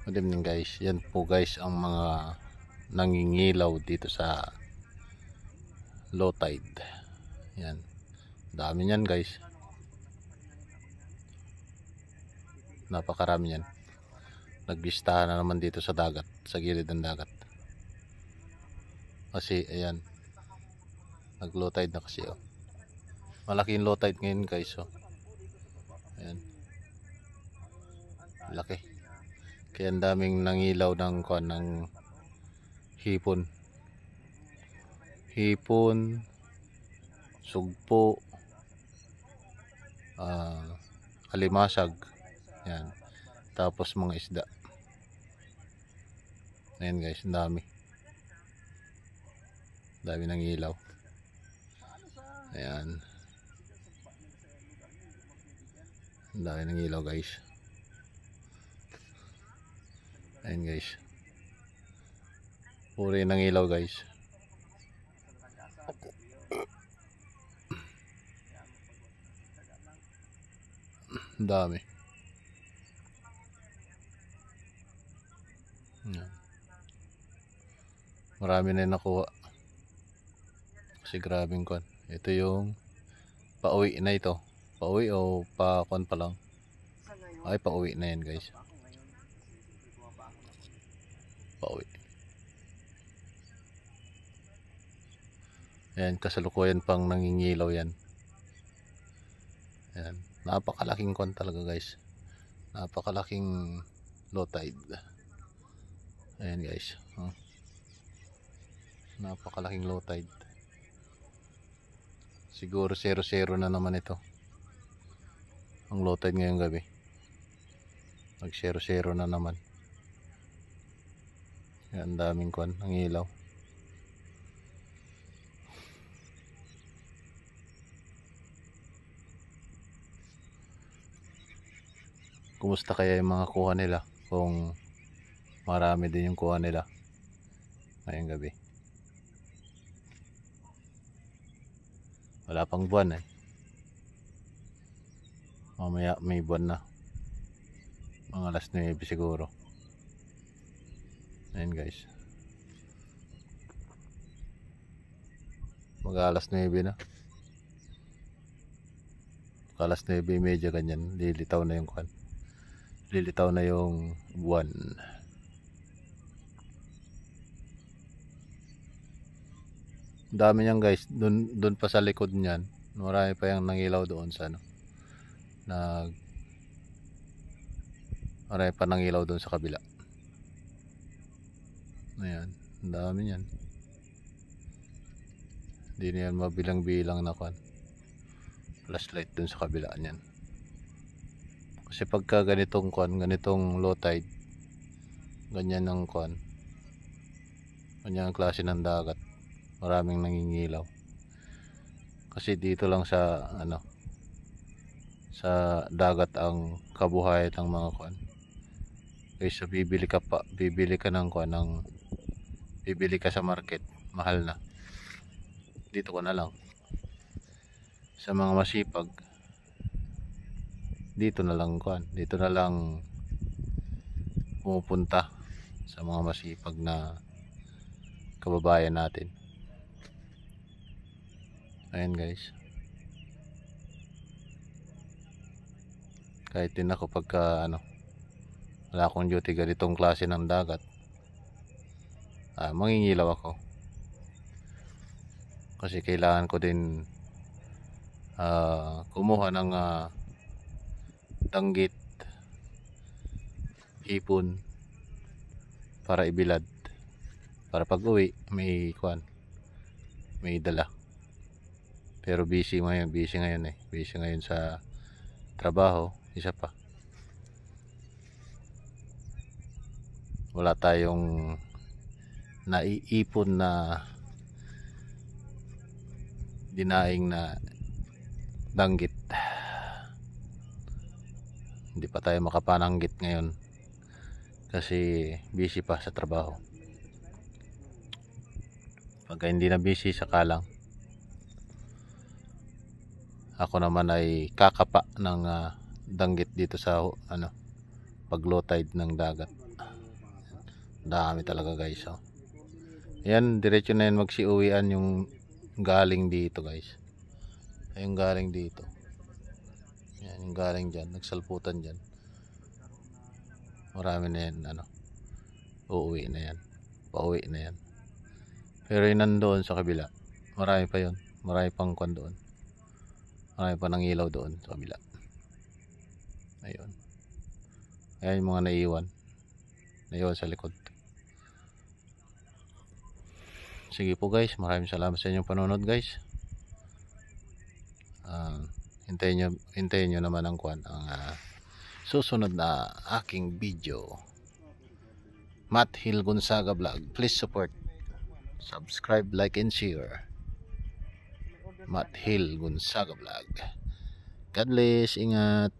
Good evening guys. Yan po guys ang mga nangingilaw dito sa low tide. Yan. Dami niyan guys. Napakarami yan. Nagbistahan na naman dito sa dagat, sa gilid ng dagat. Kasi ayan. Nag low tide na kasi oh. Malaking low tide ngayon guys oh. Ayan. Laki. Kaya ang daming nangilaw ng hipon. Hipon, sugpo, alimasag. Yan. Tapos mga isda. Ayan guys, ang dami. Dami nangilaw. Ayan. Ang dami nangilaw guys. Ayan guys. Puri ng ilaw guys. Dami. Marami na nakuha. Kasi grabing kon. Ito yung pauwi na ito. Pauwi o pa-kon pa lang. Ay pauwi na yan guys. Pauwi. Ayan, kasalukuyan pang nangingilaw yan. Ayan, napakalaking kon talaga guys. Napakalaking low tide. Ayan guys. Napakalaking low tide. Siguro 0-0 na naman ito. Ang low tide ngayong gabi. Nag 0-0 na naman. Ayan, daming kon, ang ilaw. Kumusta kaya yung mga kuha nila? Kung marami din yung kuha nila ngayong gabi. Wala pang buwan eh. Mamaya may buwan na. Mga alas 9 siguro. Ayan guys. Mag-alas 9 na. Alas 9:30 ganyan. Lilitaw na yung kwan. Lilitaw na yung buwan. Dami niyan guys. Doon pa sa likod niyan. Marami pa yung nangilaw doon sa ano. Marami pa nangilaw doon sa kabila. Ayan, ang dami niyan. Hindi na yan mabilang-bilang na kwan. Flashlight dun sa kabila niyan. Kasi pagka ganitong kwan, ganitong low tide, ganyan ang kwan, ganyan ang klase ng dagat, maraming nangingilaw. Kasi dito lang sa ano, sa dagat ang kabuhayan ng mga kwan. Kaysa bibili ka ng kwan, bibili ka sa market, mahal na. Dito ko na lang. Sa mga masipag, dito na lang kwan, dito na lang pumupunta sa mga masipag na kababayan natin. Ayan guys. Kahit din ako pagka ano, wala akong duty ganitong klase ng dagat, mangingilaw ako. Kasi kailangan ko din kumuha ng danggit, hipon para ibilad, para pag uwi may kwan, may dala. Pero busy ngayon sa trabaho. Isa pa, wala tayong naiipon na dinaing na danggit. Hindi pa tayo makapananggit ngayon kasi busy pa sa trabaho. Pagka hindi na busy, saka lang. Ako naman ay kakapa ng danggit dito sa ano, pag low tide ng dagat. Dami talaga guys, oh. Yan, diretso na yan magsiuwian yung galing dito guys. Yung galing dito. Yan, yung galing dyan, nagsalputan dyan. Marami na yan, ano. Uuwi na yan. Pauwi na yan. Pero yun nandoon sa kabila. Marami pa yun. Marami pang kwan doon. Marami pa ng ilaw doon sa kabila. Ayun. Ayan yung mga naiiwan. Naiiwan sa likod. Sige po guys, maraming salamat sa inyong panonood guys. Hintayin nyo naman ang susunod na aking video. Matt Hill Gonzaga Vlog. Please support, subscribe, like and share. Matt Hill Gonzaga Vlog. God bless, ingat.